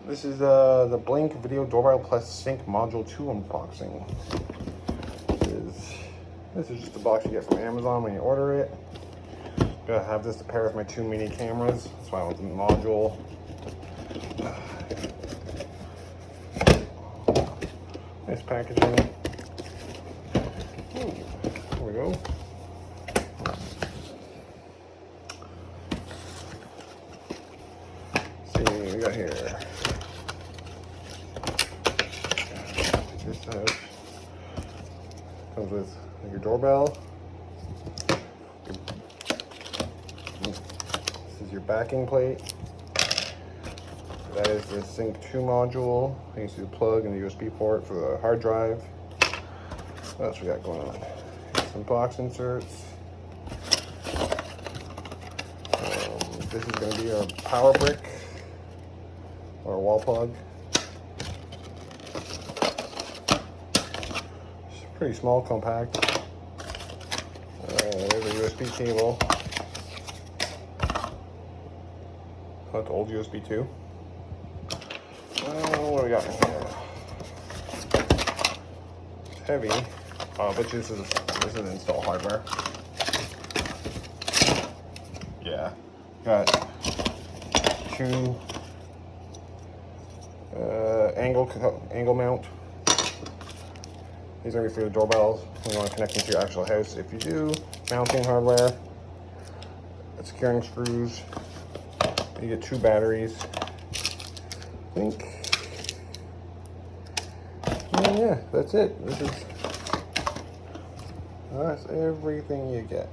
This is the Blink Video Doorbell Plus Sync Module 2 unboxing. This is just a box you get from Amazon when you order it. Gotta have this to pair with my 2 mini cameras. That's why I want the module. Nice packaging. Ooh, here we go. Let's see what we got here. This comes with your doorbell. This is your backing plate. That is the Sync 2 module. You can see the plug and the USB port for the hard drive. What else we got going on? Some box inserts. This is going to be our power brick or a wall plug. It's pretty small, compact. There's a USB cable. That's the old USB 2. What do we got in here? It's heavy, but this is install hardware. Yeah, got 2 angle mount. These are for the doorbells when you want to connect them to your actual house. If you do, mounting hardware, securing screws. You get 2 batteries. I think. Yeah, that's it. That's everything you get.